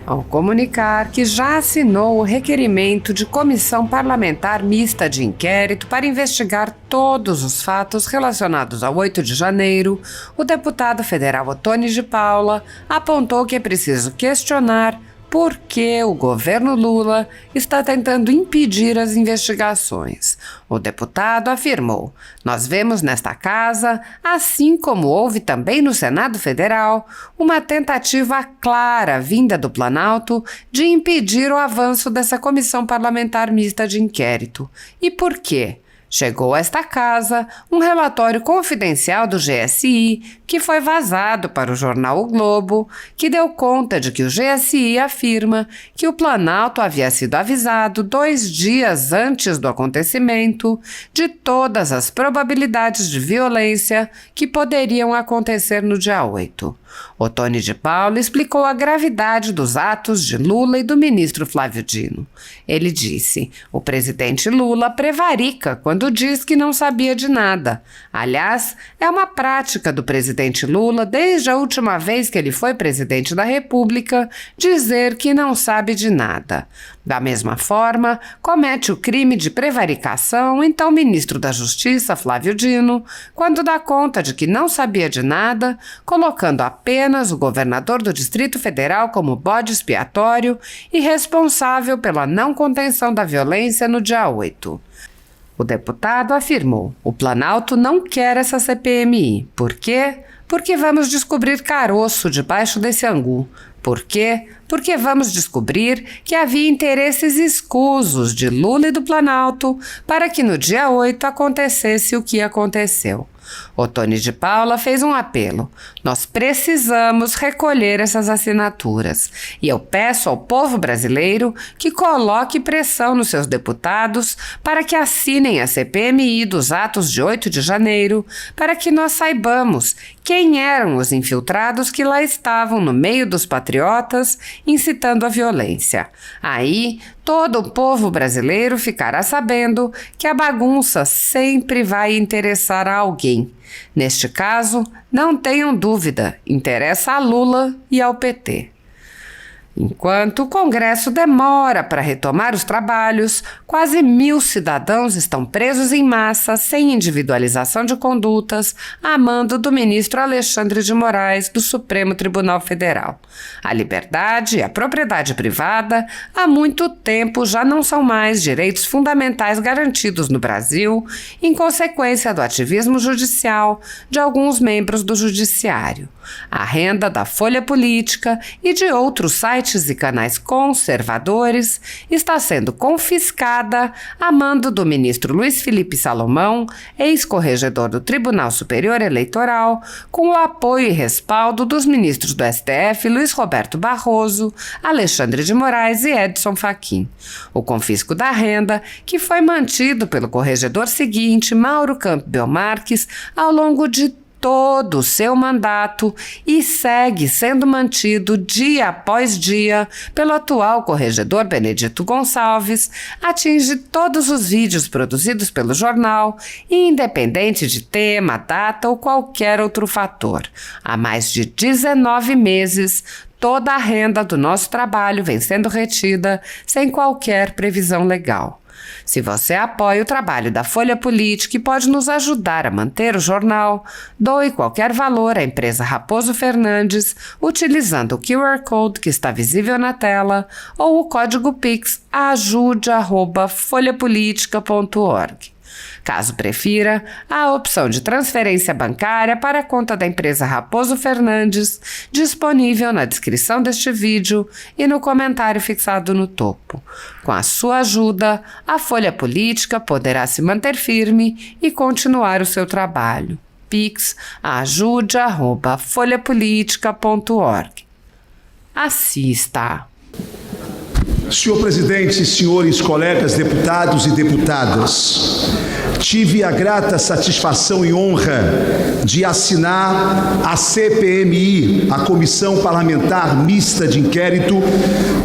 ao comunicar que já assinou o requerimento de comissão parlamentar mista de inquérito para investigar todos os fatos relacionados ao 8 de janeiro, o deputado federal Ottoni de Paula apontou que é preciso questionar por que o governo Lula está tentando impedir as investigações. O deputado afirmou: "Nós vemos nesta casa, assim como houve também no Senado Federal, uma tentativa clara vinda do Planalto de impedir o avanço dessa comissão parlamentar mista de inquérito. E por quê? Chegou a esta casa um relatório confidencial do GSI que foi vazado para o jornal O Globo, que deu conta de que o GSI afirma que o Planalto havia sido avisado 2 dias antes do acontecimento de todas as probabilidades de violência que poderiam acontecer no dia 8. Ottoni de Paula explicou a gravidade dos atos de Lula e do ministro Flávio Dino. Ele disse: "O presidente Lula prevarica quando diz que não sabia de nada. Aliás, é uma prática do presidente Lula, desde a última vez que ele foi presidente da República, dizer que não sabe de nada. Da mesma forma, comete o crime de prevaricação, então o ministro da Justiça, Flávio Dino, quando dá conta de que não sabia de nada, colocando apenas o governador do Distrito Federal como bode expiatório e responsável pela não contenção da violência no dia 8. O deputado afirmou: "O Planalto não quer essa CPMI. Por quê? Porque vamos descobrir caroço debaixo desse angu. Por quê? Porque vamos descobrir que havia interesses escusos de Lula e do Planalto para que no dia 8 acontecesse o que aconteceu." Ottoni de Paula fez um apelo: "Nós precisamos recolher essas assinaturas e eu peço ao povo brasileiro que coloque pressão nos seus deputados para que assinem a CPMI dos atos de 8 de janeiro, para que nós saibamos quem eram os infiltrados que lá estavam no meio dos patriotas incitando a violência. Aí, todo o povo brasileiro ficará sabendo que a bagunça sempre vai interessar a alguém. Neste caso, não tenham dúvida, interessa a Lula e ao PT." Enquanto o Congresso demora para retomar os trabalhos, quase 1.000 cidadãos estão presos em massa, sem individualização de condutas, a mando do ministro Alexandre de Moraes, do Supremo Tribunal Federal. A liberdade e a propriedade privada, há muito tempo, já não são mais direitos fundamentais garantidos no Brasil, em consequência do ativismo judicial de alguns membros do Judiciário. A renda da Folha Política e de outros sites e canais conservadores está sendo confiscada a mando do ministro Luiz Felipe Salomão, ex-corregedor do Tribunal Superior Eleitoral, com o apoio e respaldo dos ministros do STF Luiz Roberto Barroso, Alexandre de Moraes e Edson Fachin. O confisco da renda, que foi mantido pelo corregedor seguinte, Mauro Campbell Marques, ao longo de todo o seu mandato e segue sendo mantido dia após dia pelo atual corregedor Benedito Gonçalves, atinge todos os vídeos produzidos pelo jornal, independente de tema, data ou qualquer outro fator. Há mais de 19 meses, toda a renda do nosso trabalho vem sendo retida sem qualquer previsão legal. Se você apoia o trabalho da Folha Política e pode nos ajudar a manter o jornal, doe qualquer valor à empresa Raposo Fernandes utilizando o QR Code que está visível na tela ou o código Pix ajude@folhapolitica.org. Caso prefira, há a opção de transferência bancária para a conta da empresa Raposo Fernandes, disponível na descrição deste vídeo e no comentário fixado no topo. Com a sua ajuda, a Folha Política poderá se manter firme e continuar o seu trabalho. Pix ajude@folhapolitica.org. Assista. Senhor presidente, senhores colegas deputados e deputadas, tive a grata satisfação e honra de assinar a CPMI, a Comissão Parlamentar Mista de Inquérito,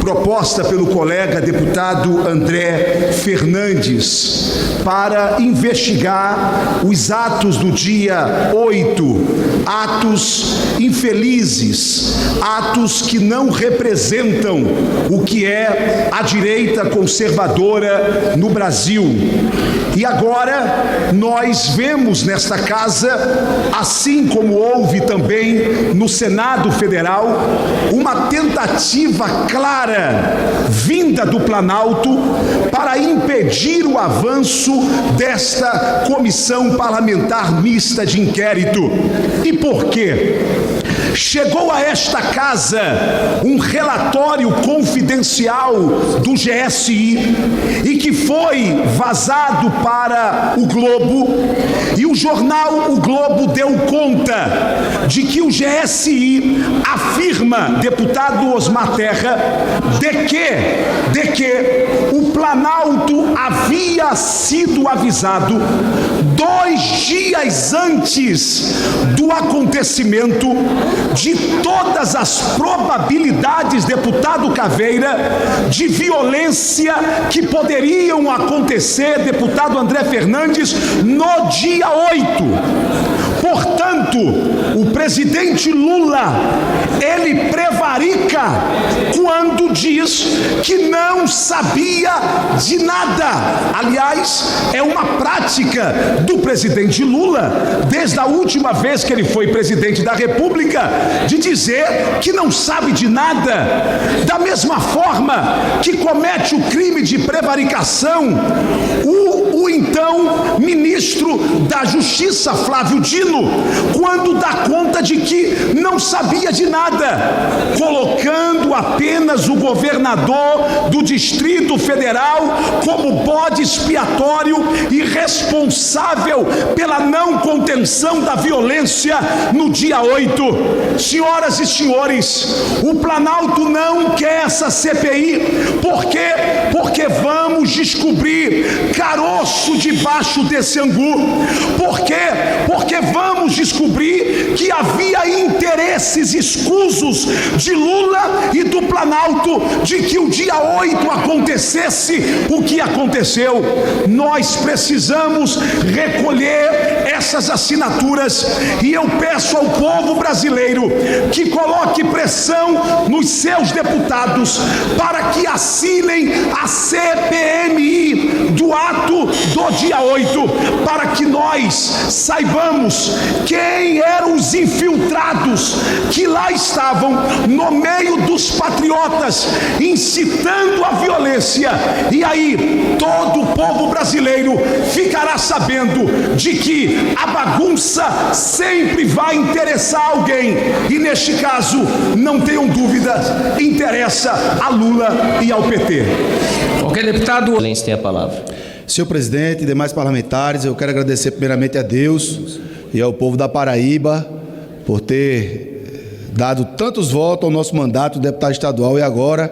proposta pelo colega deputado André Fernandes, para investigar os atos do dia 8 atos infelizes, atos que não representam o que é a direita conservadora no Brasil. E agora nós vemos nesta casa, assim como houve também no Senado Federal, uma tentativa clara, vinda do Planalto, para impedir o avanço desta comissão parlamentar mista de inquérito. E por quê? Chegou a esta casa um relatório confidencial do GSI e que foi vazado para o Globo, e o jornal O Globo deu conta de que o GSI afirma, deputado Osmar Terra, de que o Planalto havia sido avisado 2 dias antes do acontecimento de todas as probabilidades, deputado Caveira, de violência que poderiam acontecer, deputado André Fernandes, no dia 8. Portanto, o presidente Lula, ele prevarica quando diz que não sabia de nada. Aliás, é uma prática do presidente Lula, desde a última vez que ele foi presidente da República, de dizer que não sabe de nada. Da mesma forma que comete o crime de prevaricação o então ministro da Justiça, Flávio Dino, quando dá conta de que não sabia de nada, colocando apenas o governador do Distrito Federal como bode expiatório e responsável pela não contenção da violência no dia 8. Senhoras e senhores, o Planalto não quer essa CPI. Por quê? Porque vamos descobrir caroço debaixo desse angu. Por quê? Porque vamos descobrir que havia interesses escusos de Lula e do Planalto de que o dia 8 acontecesse o que aconteceu. Nós precisamos recolher essas assinaturas e eu peço ao povo brasileiro que coloque pressão nos seus deputados para que assinem a CPMI do ato do dia 8, para que nós saibamos quem eram os infiltrados que lá estavam no meio dos patriotas, incitando a violência. E aí todo o povo brasileiro ficará sabendo de que a bagunça sempre vai interessar alguém, e neste caso, não tenham dúvida, interessa a Lula e ao PT. Ok, deputado. Excelência, tem a palavra. Senhor presidente e demais parlamentares, eu quero agradecer primeiramente a Deus e ao povo da Paraíba por ter dado tantos votos ao nosso mandato, deputado estadual, e agora,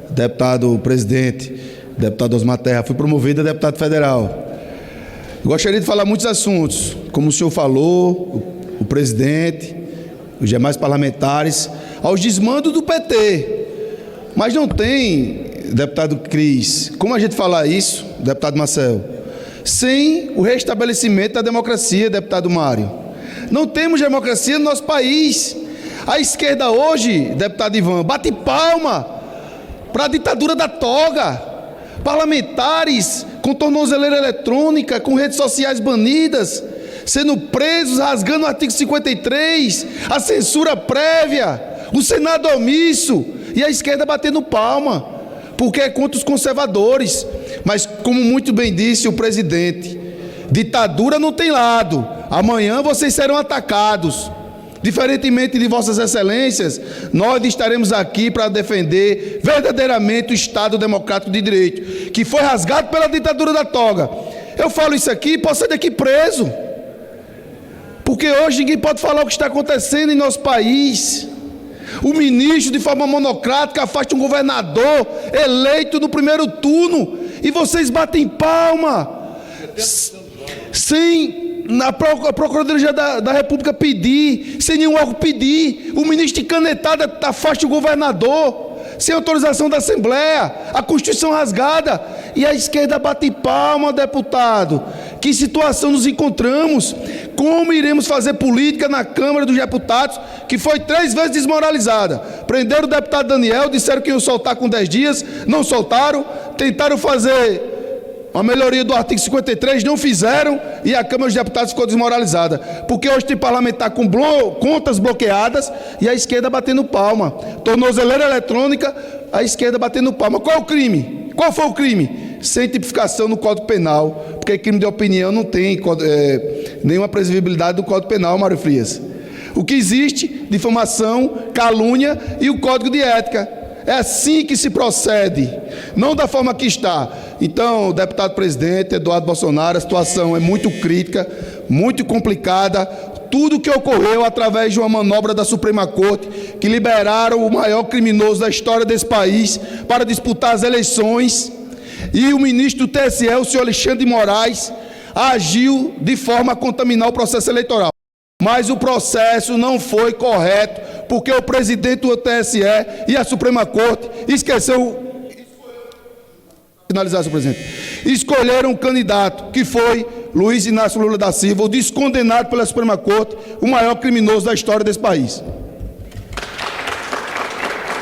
deputado presidente, deputado Osmar Terra, fui promovido a deputado federal. Gostaria de falar muitos assuntos, como o senhor falou, o presidente, os demais parlamentares, aos desmandos do PT. Mas não tem, deputado Cris, como a gente falar isso, deputado Marcelo, sem o restabelecimento da democracia, deputado Mário. Não temos democracia no nosso país. A esquerda hoje, deputado Ivan, bate palma para a ditadura da toga. Parlamentares com tornozeleira eletrônica, com redes sociais banidas, sendo presos, rasgando o artigo 53, a censura prévia, o Senado omisso, e a esquerda batendo palma, porque é contra os conservadores. Mas, como muito bem disse o presidente, ditadura não tem lado, amanhã vocês serão atacados. Diferentemente de vossas excelências, nós estaremos aqui para defender verdadeiramente o Estado Democrático de Direito, que foi rasgado pela ditadura da toga. Eu falo isso aqui e posso sair daqui preso, porque hoje ninguém pode falar o que está acontecendo em nosso país. O ministro, de forma monocrática, afasta um governador eleito no primeiro turno, e vocês batem palma, sem a Procuradoria da República pedir, sem nenhum órgão pedir. O ministro de canetada afasta o governador, sem autorização da Assembleia, a Constituição rasgada, e a esquerda bate palma, deputado. Que situação nos encontramos? Como iremos fazer política na Câmara dos Deputados, que foi 3 vezes desmoralizada? Prenderam o deputado Daniel, disseram que iam soltar com 10 dias, não soltaram, tentaram fazer a melhoria do artigo 53, não fizeram, e a Câmara dos Deputados ficou desmoralizada. Porque hoje tem parlamentar com contas bloqueadas e a esquerda batendo palma. Tornozeleira eletrônica, a esquerda batendo palma. Qual é o crime? Qual foi o crime? Sem tipificação no Código Penal, porque crime de opinião não tem nenhuma previsibilidade do Código Penal, Mário Frias. O que existe, difamação, calúnia e o Código de Ética. É assim que se procede, não da forma que está. Então, deputado presidente Eduardo Bolsonaro, a situação é muito crítica, muito complicada. Tudo que ocorreu através de uma manobra da Suprema Corte, que liberaram o maior criminoso da história desse país para disputar as eleições, e o ministro do TSE, o senhor Alexandre de Moraes, agiu de forma a contaminar o processo eleitoral. Mas o processo não foi correto, porque o presidente do TSE e a Suprema Corte finalizar, senhor presidente, escolheram um candidato, que foi Luiz Inácio Lula da Silva, o descondenado pela Suprema Corte, o maior criminoso da história desse país.